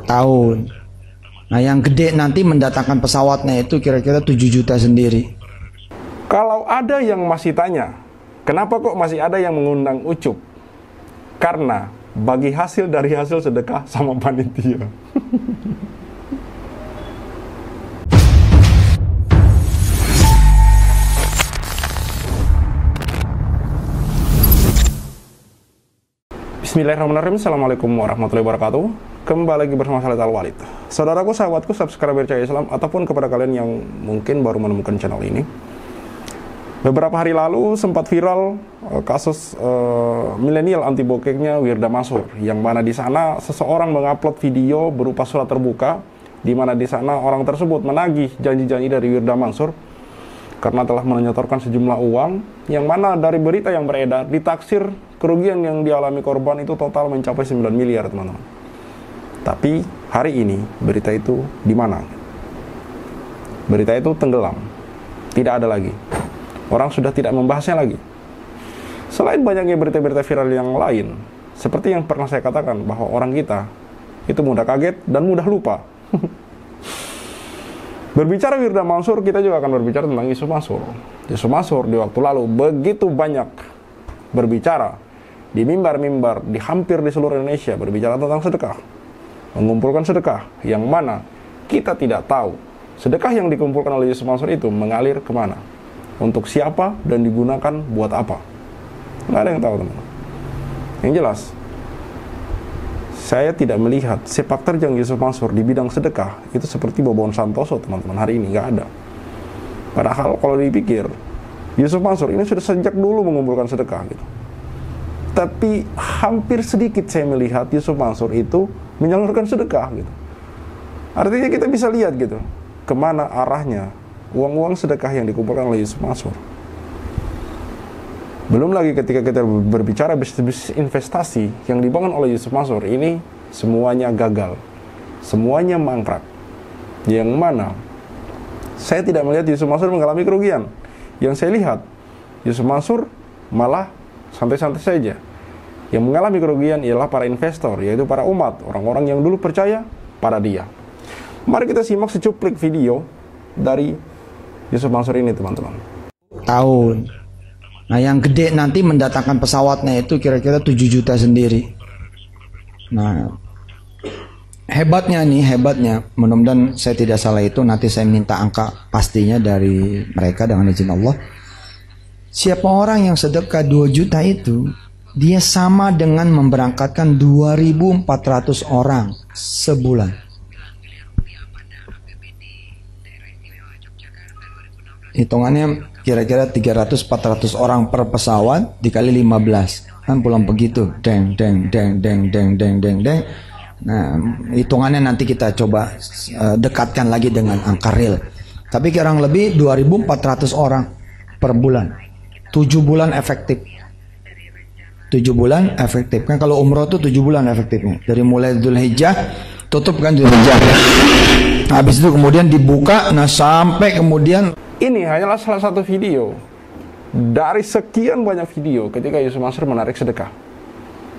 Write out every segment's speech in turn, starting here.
tahun. Nah, yang gede nanti mendatangkan pesawatnya itu kira-kira 7 juta sendiri. Kalau ada yang masih tanya, kenapa kok masih ada yang mengundang Ucup? Karena bagi hasil dari hasil sedekah sama panitia. Bismillahirrahmanirrahim. Assalamualaikum warahmatullahi wabarakatuh. Kembali lagi bersama saya Al-Walid. Saudaraku, sahabatku, subscriber Cahaya Islam, ataupun kepada kalian yang mungkin baru menemukan channel ini. Beberapa hari lalu sempat viral kasus milenial anti bokeknya Wirda Mansur, yang mana di sana seseorang mengupload video berupa surat terbuka, di mana di sana orang tersebut menagih janji-janji dari Wirda Mansur karena telah menyetorkan sejumlah uang, yang mana dari berita yang beredar ditaksir kerugian yang dialami korban itu total mencapai 9 miliar, teman-teman. Tapi hari ini berita itu di mana? Berita itu tenggelam, tidak ada lagi. Orang sudah tidak membahasnya lagi. Selain banyaknya berita-berita viral yang lain, seperti yang pernah saya katakan bahwa orang kita itu mudah kaget dan mudah lupa. Berbicara Wirda Mansur, kita juga akan berbicara tentang Yusuf Mansur. Yusuf Mansur di waktu lalu begitu banyak berbicara di mimbar-mimbar di hampir di seluruh Indonesia, berbicara tentang sedekah, mengumpulkan sedekah, yang mana kita tidak tahu sedekah yang dikumpulkan oleh Yusuf Mansur itu mengalir kemana, untuk siapa, dan digunakan buat apa. Nggak ada yang tahu, teman. Yang jelas, saya tidak melihat sepak terjang Yusuf Mansur di bidang sedekah itu seperti Bobon Santoso, teman-teman. Hari ini nggak ada. Padahal kalau dipikir, Yusuf Mansur ini sudah sejak dulu mengumpulkan sedekah gitu. Tapi hampir sedikit saya melihat Yusuf Mansur itu menyalurkan sedekah gitu. Artinya kita bisa lihat gitu, kemana arahnya uang-uang sedekah yang dikumpulkan oleh Yusuf Mansur. Belum lagi ketika kita berbicara bisnis investasi yang dibangun oleh Yusuf Mansur, ini semuanya gagal, semuanya mangkrak. Yang mana saya tidak melihat Yusuf Mansur mengalami kerugian. Yang saya lihat, Yusuf Mansur malah santai-santai saja. Yang mengalami kerugian ialah para investor, yaitu para umat, orang-orang yang dulu percaya pada dia. Mari kita simak secuplik video dari Yusuf Mansur ini, teman-teman. Tahun. Nah, yang gede nanti mendatangkan pesawatnya itu kira-kira 7 juta sendiri. Nah, hebatnya, mudah-mudahan saya tidak salah itu, nanti saya minta angka pastinya dari mereka dengan izin Allah. Siapa orang yang sedekah 2 juta itu, dia sama dengan memberangkatkan 2.400 orang sebulan. Hitungannya kira-kira 300-400 orang per pesawat dikali 15, kan pulang begitu, deng. Nah, hitungannya nanti kita coba dekatkan lagi dengan angka real. Tapi kurang lebih 2.400 orang per bulan, 7 bulan efektif. 7 bulan efektif, kan kalau umroh tuh 7 bulan efektifnya, dari mulai Dzulhijjah tutup kan Dzulhijjah, habis itu kemudian dibuka, nah sampai kemudian. Ini hanyalah salah satu video dari sekian banyak video ketika Yusuf Mansur menarik sedekah.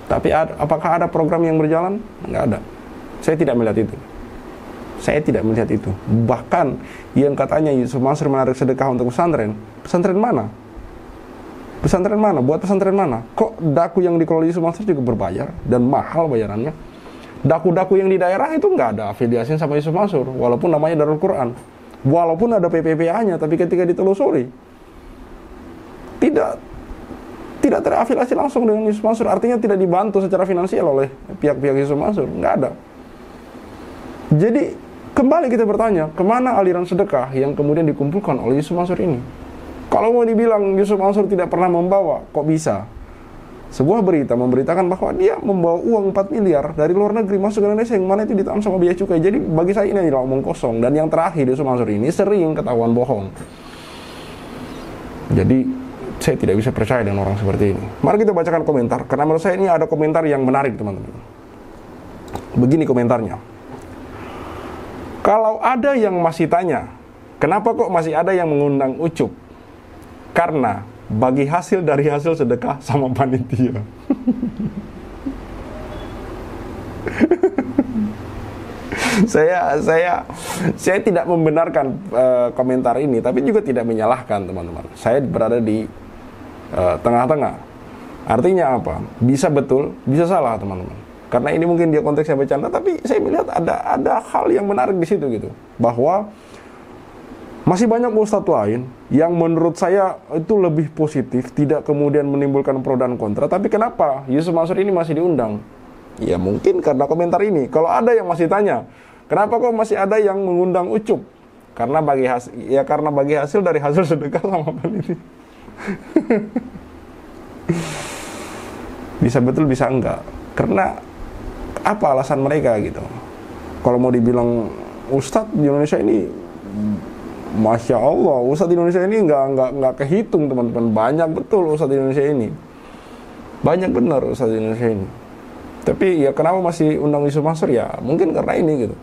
Tapi apakah ada program yang berjalan? Nggak ada. Saya tidak melihat itu. Bahkan yang katanya Yusuf Mansur menarik sedekah untuk pesantren, pesantren mana? Buat pesantren mana? Kok daku yang dikelola Yusuf Mansur juga berbayar dan mahal bayarannya? Daku-daku yang di daerah itu nggak ada afiliasinya sama Yusuf Mansur, walaupun namanya Darul Quran. Walaupun ada PPPA-nya, tapi ketika ditelusuri tidak terafiliasi langsung dengan Yusuf Mansur. Artinya tidak dibantu secara finansial oleh pihak-pihak Yusuf Mansur. Nggak ada. Jadi kembali kita bertanya, kemana aliran sedekah yang kemudian dikumpulkan oleh Yusuf Mansur ini? Kalau mau dibilang Yusuf Mansur tidak pernah membawa, kok bisa? Sebuah berita memberitakan bahwa dia membawa uang 4 miliar dari luar negeri masuk ke Indonesia, yang mana itu ditahan sama biaya cukai. Jadi bagi saya ini adalah omong kosong. Dan yang terakhir, Yusuf Mansur ini sering ketahuan bohong. Jadi saya tidak bisa percaya dengan orang seperti ini. Mari kita bacakan komentar, karena menurut saya ini ada komentar yang menarik, teman-teman. Begini komentarnya. Kalau ada yang masih tanya, kenapa kok masih ada yang mengundang Ucup? Karena bagi hasil dari hasil sedekah sama panitia. Saya tidak membenarkan komentar ini, tapi juga tidak menyalahkan teman-teman. Saya berada di tengah-tengah. Artinya apa? Bisa betul, bisa salah teman-teman. Karena ini mungkin dia konteksnya bercanda, tapi saya melihat ada hal yang menarik di situ gitu. Bahwa masih banyak ustadz lain yang menurut saya itu lebih positif, tidak kemudian menimbulkan pro dan kontra. Tapi kenapa Yusuf Mansur ini masih diundang? Ya mungkin karena komentar ini. Kalau ada yang masih tanya, kenapa kok masih ada yang mengundang Ucup? Karena bagi hasil dari hasil sedekah sama peneliti. Bisa betul, bisa enggak. Karena apa alasan mereka gitu? Kalau mau dibilang ustadz di Indonesia ini, Masya Allah, ustadz di Indonesia ini nggak kehitung teman-teman. Banyak betul ustadz di Indonesia ini. Banyak benar ustadz di Indonesia ini. Tapi ya kenapa masih undang Yusuf Mansur? Ya mungkin karena ini gitu.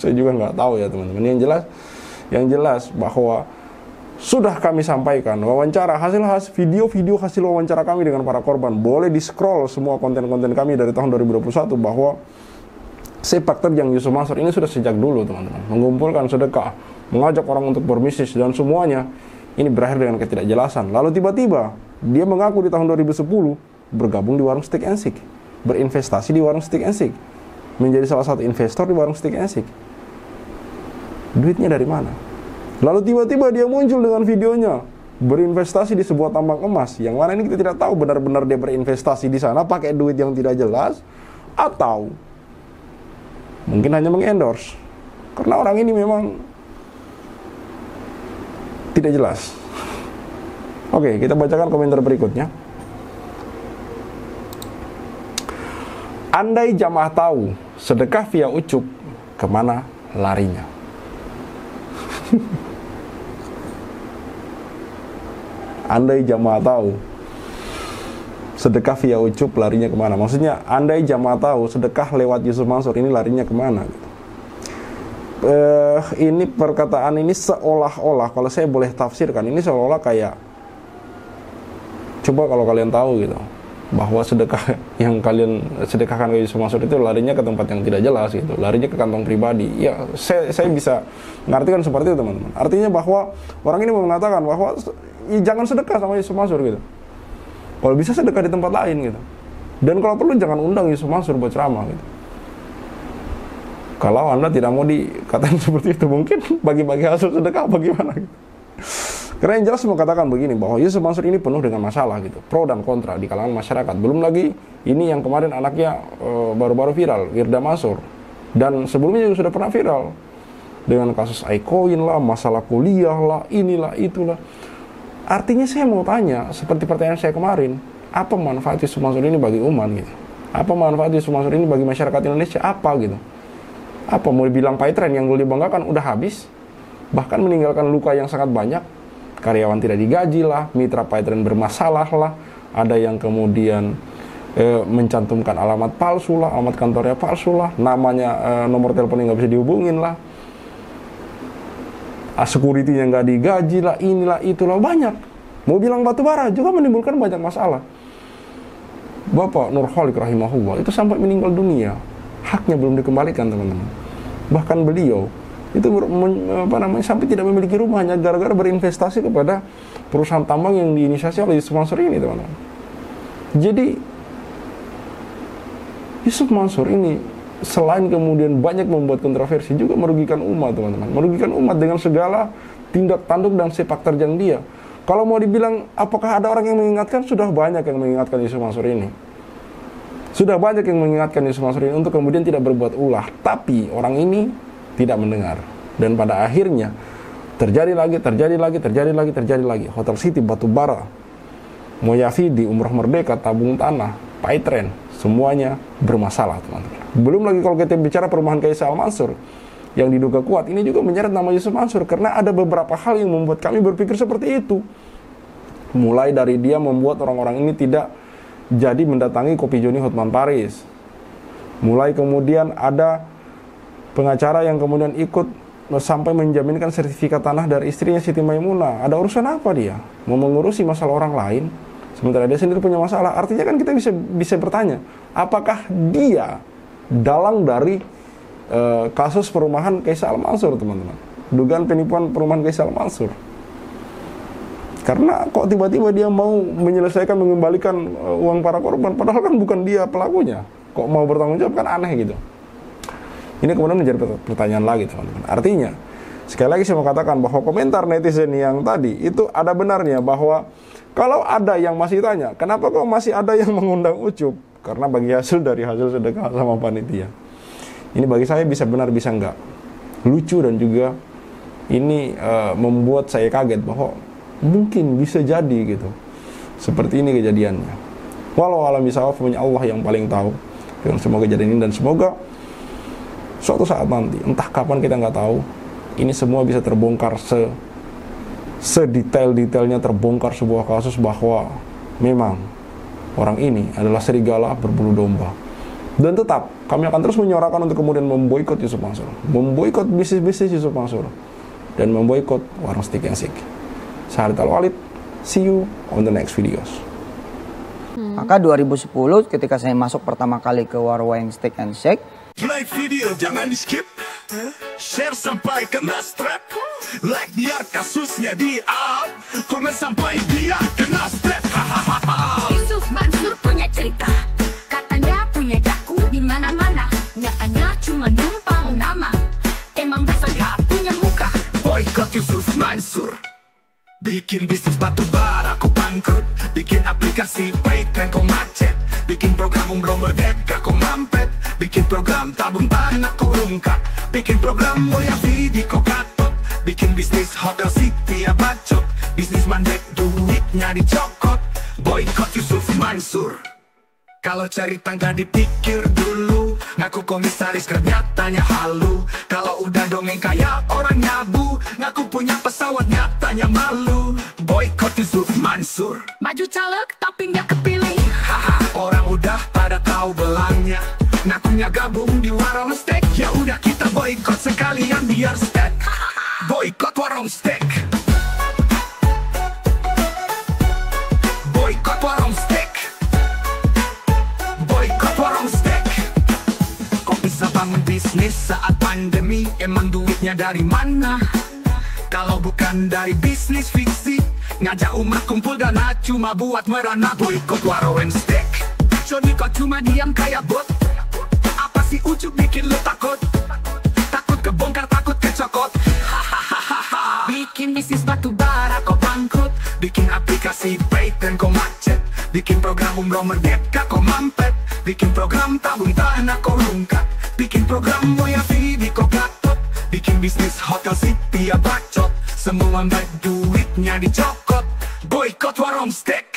Saya juga nggak tahu ya teman-teman. Yang jelas bahwa sudah kami sampaikan wawancara video-video hasil wawancara kami dengan para korban. Boleh di scroll semua konten-konten kami dari tahun 2021 bahwa sepak terjang Yusuf Mansur ini sudah sejak dulu teman-teman. Mengumpulkan sedekah, mengajak orang untuk berbisnis dan semuanya ini berakhir dengan ketidakjelasan. Lalu tiba-tiba dia mengaku di tahun 2010 bergabung di warung Steak and Shake, berinvestasi di warung Steak and Shake, menjadi salah satu investor di warung Steak and Shake. Duitnya dari mana? Lalu tiba-tiba dia muncul dengan videonya berinvestasi di sebuah tambang emas, yang mana ini kita tidak tahu benar-benar dia berinvestasi di sana pakai duit yang tidak jelas atau mungkin hanya mengendorse. Karena orang ini memang tidak jelas. Oke, kita bacakan komentar berikutnya. Andai jamaah tahu sedekah via Ucup, kemana larinya? Andai jamaah tahu sedekah via Ucup, larinya kemana? Maksudnya, andai jamaah tahu sedekah lewat Yusuf Mansur ini larinya kemana? Ini perkataan ini seolah-olah, kalau saya boleh tafsirkan, ini seolah-olah kayak, coba kalau kalian tahu gitu, bahwa sedekah yang kalian sedekahkan ke Yusuf Mansur itu larinya ke tempat yang tidak jelas gitu, larinya ke kantong pribadi. Ya, saya bisa mengartikan seperti itu teman-teman. Artinya bahwa orang ini mengatakan bahwa ya, jangan sedekah sama Yusuf Mansur gitu. Kalau bisa sedekah di tempat lain gitu. Dan kalau perlu jangan undang Yusuf Mansur buat ceramah gitu. Kalau Anda tidak mau dikatakan seperti itu, mungkin bagi-bagi hasil sedekah bagaimana gitu. Karena yang jelas mengatakan begini, bahwa Yusuf Mansur ini penuh dengan masalah gitu, pro dan kontra di kalangan masyarakat. Belum lagi ini yang kemarin anaknya baru-baru viral, Wirda Mansur. Dan sebelumnya juga sudah pernah viral dengan kasus iCoin lah, masalah kuliah lah, inilah itulah. Artinya saya mau tanya, seperti pertanyaan saya kemarin, apa manfaat Yusuf Mansur ini bagi umat gitu? Apa manfaat Yusuf Mansur ini bagi masyarakat Indonesia? Apa gitu? Apa mau dibilang Paytrend yang dulu dibanggakan udah habis, bahkan meninggalkan luka yang sangat banyak, karyawan tidak digaji lah, mitra Paytrend bermasalah lah, ada yang kemudian mencantumkan alamat palsu lah, alamat kantornya palsu lah, namanya nomor teleponnya nggak bisa dihubungin lah, security-nya nggak digaji lah, inilah itulah, banyak. Mau bilang batubara juga menimbulkan banyak masalah. Bapak Nurholik rahimahullah itu sampai meninggal dunia, haknya belum dikembalikan teman-teman. Bahkan beliau itu sampai tidak memiliki rumahnya gara-gara berinvestasi kepada perusahaan tambang yang diinisiasi oleh Yusuf Mansur ini teman-teman. Jadi Yusuf Mansur ini selain kemudian banyak membuat kontroversi, juga merugikan umat teman-teman. Merugikan umat dengan segala tindak tanduk dan sepak terjang dia. Kalau mau dibilang apakah ada orang yang mengingatkan, sudah banyak yang mengingatkan Yusuf Mansur ini. Sudah banyak yang mengingatkan Yusuf Mansur ini untuk kemudian tidak berbuat ulah. Tapi orang ini tidak mendengar. Dan pada akhirnya terjadi lagi. Hotel City, Batubara, Moyafidi, Umroh Merdeka, Tabung Tanah, Paytrend, semuanya bermasalah teman-teman. Belum lagi kalau kita bicara perumahan Kaisal Mansur yang diduga kuat, ini juga menyeret nama Yusuf Mansur. Karena ada beberapa hal yang membuat kami berpikir seperti itu. Mulai dari dia membuat orang-orang ini tidak jadi mendatangi Kopi Joni Hotman Paris. Mulai kemudian ada pengacara yang kemudian ikut sampai menjaminkan sertifikat tanah dari istrinya Siti Maimunah. Ada urusan apa dia? Mau mengurusi masalah orang lain, sementara dia sendiri punya masalah. Artinya kan kita bisa bertanya, apakah dia dalang dari kasus perumahan Kaisal Al-Mansur, teman-teman. Dugaan penipuan perumahan Kaisal Al-Mansur. Karena kok tiba-tiba dia mau menyelesaikan, mengembalikan uang para korban, padahal kan bukan dia pelakunya. Kok mau bertanggung jawab, kan aneh gitu. Ini kemudian menjadi pertanyaan lagi, teman-teman. Artinya, sekali lagi saya mau katakan bahwa komentar netizen yang tadi itu ada benarnya, bahwa kalau ada yang masih tanya, kenapa kok masih ada yang mengundang Ucup? Karena bagi hasil dari hasil sedekah sama panitia. Ini bagi saya bisa benar bisa enggak. Lucu dan juga ini membuat saya kaget bahwa mungkin bisa jadi gitu. Seperti ini kejadiannya. Walau alam bisawab, punya Allah yang paling tahu dengan semua kejadian ini, dan semoga suatu saat nanti, entah kapan kita nggak tahu, ini semua bisa terbongkar sedetail-detailnya, terbongkar sebuah kasus bahwa memang orang ini adalah serigala berbulu domba. Dan tetap kami akan terus menyuarakan untuk kemudian memboikot Yusuf Mansur, memboikot bisnis-bisnis Yusuf Mansur, dan memboikot warung Steak and Shake. Saya Khalid Al-Walid, see you on the next videos. Maka 2010 ketika saya masuk pertama kali ke warung Steak and Shake, like video jangan di skip, share sampai kena strap, like biar kasusnya di up, komen sampai dia kena strap. Yusuf Mansur punya cerita, katanya punya daku di mana-mana, nyatanya cuma numpang nama, emang dasar gak punya muka. Boykot Yusuf Mansur, bikin bisnis batu bara kau bangkrut, bikin aplikasi Paytm kau macet, bikin program umroh merdeka kau mampet, bikin program tabung tanah kau rungkap, bikin program mulia video kau gatot, bikin bisnis hotel city ya bacot, bisnis mandek duitnya dicokot. Boykot Yusuf Mansur. Kalau cari tangga dipikir dulu, ngaku komisaris nyatanya halu. Kalau udah dongeng kayak orang nyabu, ngaku punya pesawat nyatanya malu. Boykot Yusuf Mansur. Maju caleg tapi nggak kepilih. Haha, orang udah pada tahu belangnya, ngakunya gabung di warung steak. Ya udah kita boykot sekalian biar steak. Boykot warung steak. Boykot warung steak. Boykot warung steak. Kok bisa bangun bisnis saat pandemi? Emang duitnya dari mana? Kalau bukan dari bisnis fiksi, ngajak umat kumpul dana cuma buat merana. Boykot warung steak. Joni kok cuma diam kayak bot? Apa sih Ucup bikin lu takut? Takut kebongkar, takut kecokot. Bikin bisnis batu bara kau bangkrut, Bikin aplikasi Paytm kau macet, bikin program umroh merdeka kau mampet, bikin program tabung tanah kau rungkap, bikin program moya video kau gatot, bikin bisnis hotel city ya bacot, semua mbak duitnya dicokot. Boykot warung steak.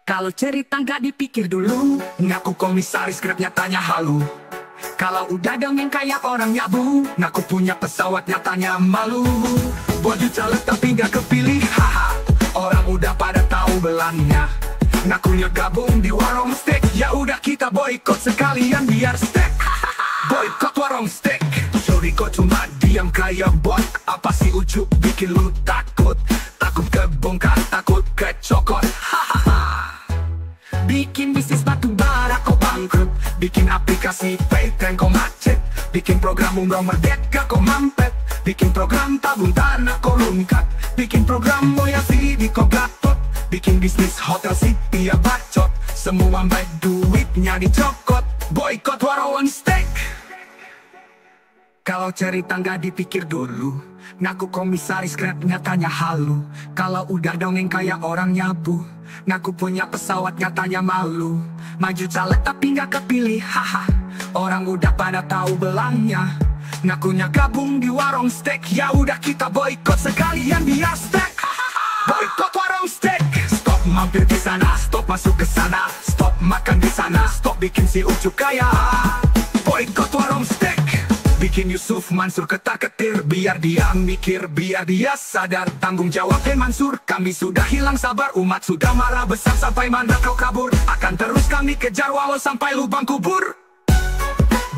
kalau cerita nggak dipikir dulu, Ngaku komisaris Grab nyatanya halu. Kalau udah dongeng kayak orang nyabu, ngaku punya pesawat nyatanya malu. Baju caleg tapi gak kepilih, haha. Orang udah pada tahu belangnya, ngakunya gabung di warung steak. Ya udah kita boykot sekalian biar steak. Boykot warung steak. Sorry kok cuma diam kayak bot? Apa sih Ucup bikin lu takut? Takut kebongkar, takut kecokot. bikin bisnis batu bara kau bangkrut, Bikin aplikasi Paytm kau macet, bikin program umroh merdeka kau mampet, bikin program tabung tanah kau rungkat, bikin program moya video kau gatot, bikin bisnis hotel city ya bacot, semua mbak duitnya dicokot. Boykot warung steak. Kalau cerita nggak dipikir dulu, ngaku komisaris Grab nyatanya halu. Kalau udah dongeng kayak orang nyabu, ngaku punya pesawat nyatanya malu. Maju caleg tapi nggak kepilih, haha. Orang udah pada tahu belangnya, ngakunya gabung di warung steak. Ya udah kita boykot sekalian biar steak. Boykot warung steak. Stop mampir di sana, stop masuk ke sana, stop makan di sana, stop bikin si Ucup kaya. Boykot warung steak. Bikin Yusuf Mansur ketar-ketir, biar dia mikir, biar dia sadar tanggung jawabnya Mansur. Kami sudah hilang sabar, umat sudah marah besar sampai mana kau kabur. Akan terus kami kejar walau sampai lubang kubur.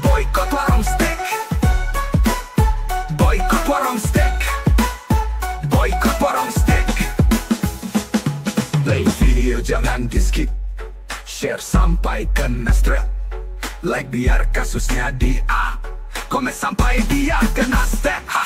Boykot warung steak. Boykot warung steak. Boykot warung steak. Play video jangan di skip, share sampai kena strap, like biar kasusnya di up, Komen sampai dia kena step.